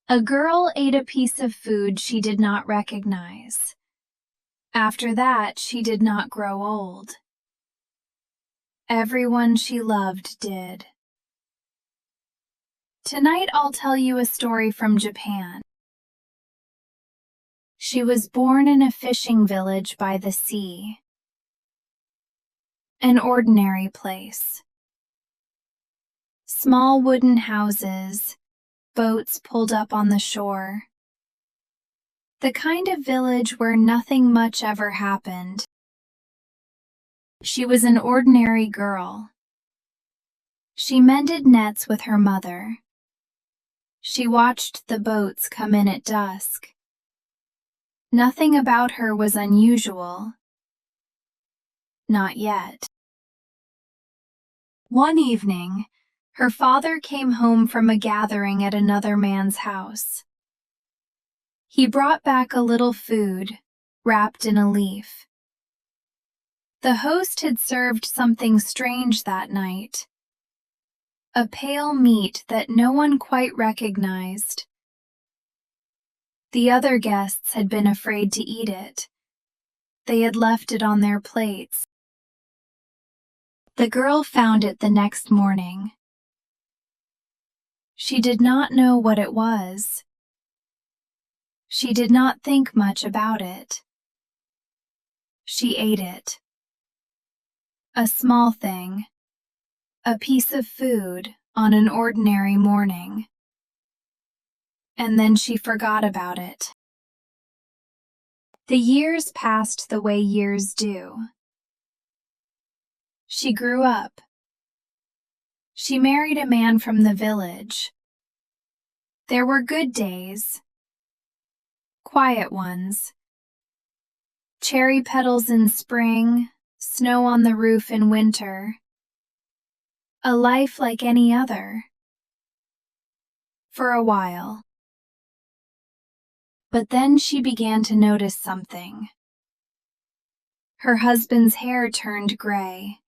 A girl ate a piece of food she did not recognize. After that, she did not grow old. Everyone she loved did. Tonight I'll tell you a story from Japan. She was born in a fishing village by the sea. An ordinary place. Small wooden houses, boats pulled up on the shore. The kind of village where nothing much ever happened. She was an ordinary girl. She mended nets with her mother. She watched the boats come in at dusk. Nothing about her was unusual. Not yet. One evening, her father came home from a gathering at another man's house. He brought back a little food, wrapped in a leaf. The host had served something strange that night. A pale meat that no one quite recognized. The other guests had been afraid to eat it. They had left it on their plates. The girl found it the next morning. She did not know what it was. She did not think much about it. She ate it. A small thing, a piece of food on an ordinary morning. And then she forgot about it. The years passed the way years do. She grew up. She married a man from the village. There were good days, quiet ones. Cherry petals in spring, snow on the roof in winter. A life like any other. For a while. But then she began to notice something. Her husband's hair turned gray.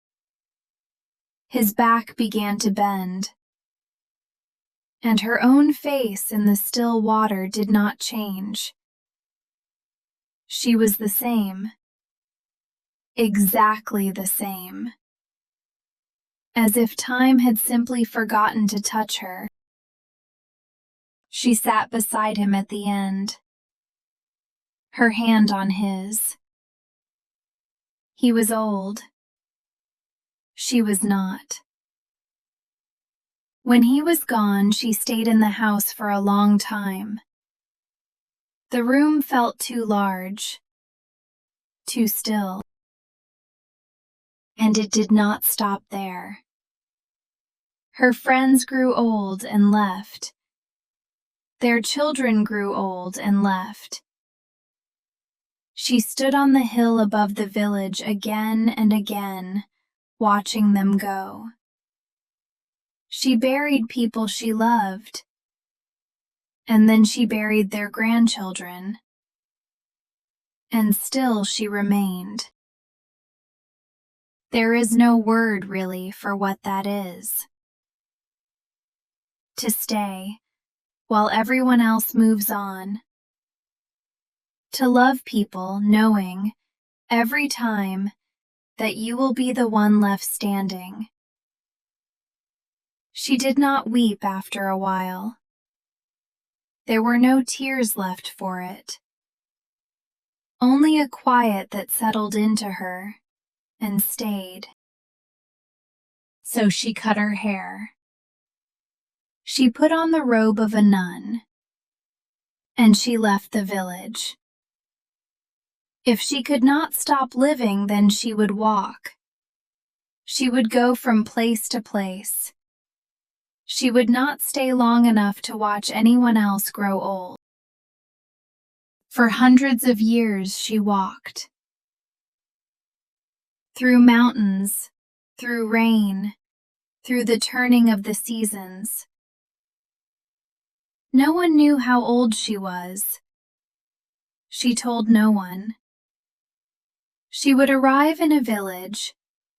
His back began to bend. And her own face in the still water did not change. She was the same. Exactly the same. As if time had simply forgotten to touch her. She sat beside him at the end, her hand on his. He was old. She was not. When he was gone, she stayed in the house for a long time. The room felt too large, too still. And it did not stop there. Her friends grew old and left. Their children grew old and left. She stood on the hill above the village again and again, watching them go. She buried people she loved, and then she buried their grandchildren. And still she remained. There is no word really for what that is. To stay, while everyone else moves on. To love people knowing, every time, that you will be the one left standing. She did not weep after a while. There were no tears left for it. Only a quiet that settled into her and stayed. So she cut her hair. She put on the robe of a nun, and she left the village. If she could not stop living, then she would walk. She would go from place to place. She would not stay long enough to watch anyone else grow old. For hundreds of years she walked. Through mountains, through rain, through the turning of the seasons. No one knew how old she was. She told no one. She would arrive in a village,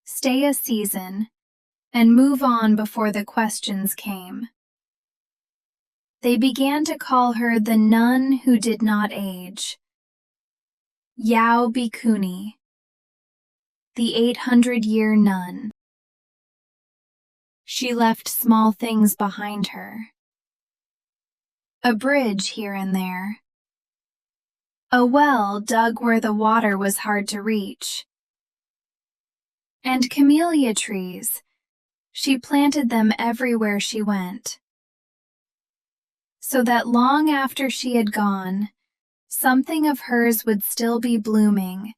stay a season, and move on before the questions came. They began to call her the nun who did not age, Yao Bikuni, the 800-year nun. She left small things behind her. A bridge here and there. A well dug where the water was hard to reach. And camellia trees. She planted them everywhere she went, so that long after she had gone, something of hers would still be blooming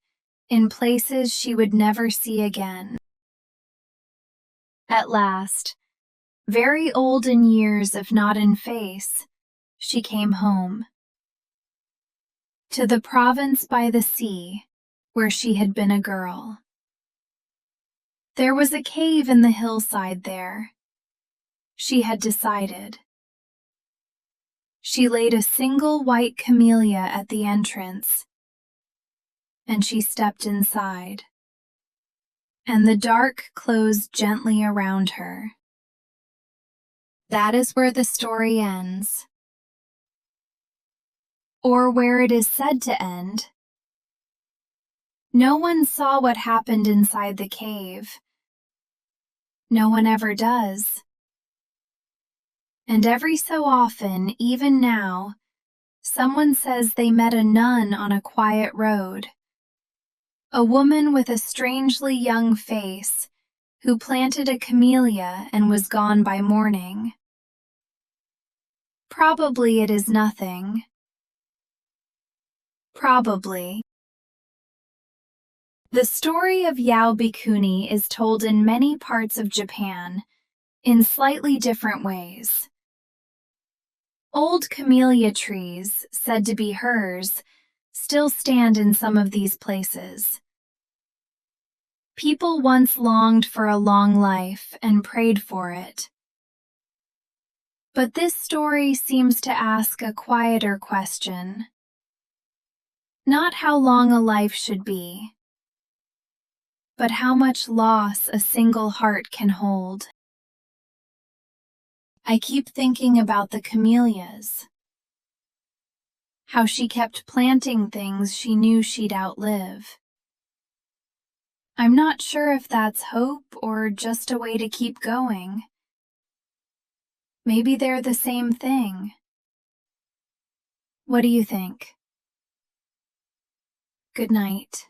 in places she would never see again. At last, very old in years if not in face, she came home. To the province by the sea, where she had been a girl. There was a cave in the hillside there. She had decided. She laid a single white camellia at the entrance, and she stepped inside, and the dark closed gently around her. That is where the story ends. Or where it is said to end. No one saw what happened inside the cave. No one ever does. And every so often, even now, someone says they met a nun on a quiet road, a woman with a strangely young face who planted a camellia and was gone by morning. Probably it is nothing. Probably. The story of Yao Bikuni is told in many parts of Japan, in slightly different ways. Old camellia trees, said to be hers, still stand in some of these places. People once longed for a long life and prayed for it. But this story seems to ask a quieter question. Not how long a life should be, but how much loss a single heart can hold. I keep thinking about the camellias. How she kept planting things she knew she'd outlive. I'm not sure if that's hope or just a way to keep going. Maybe they're the same thing. What do you think? Good night.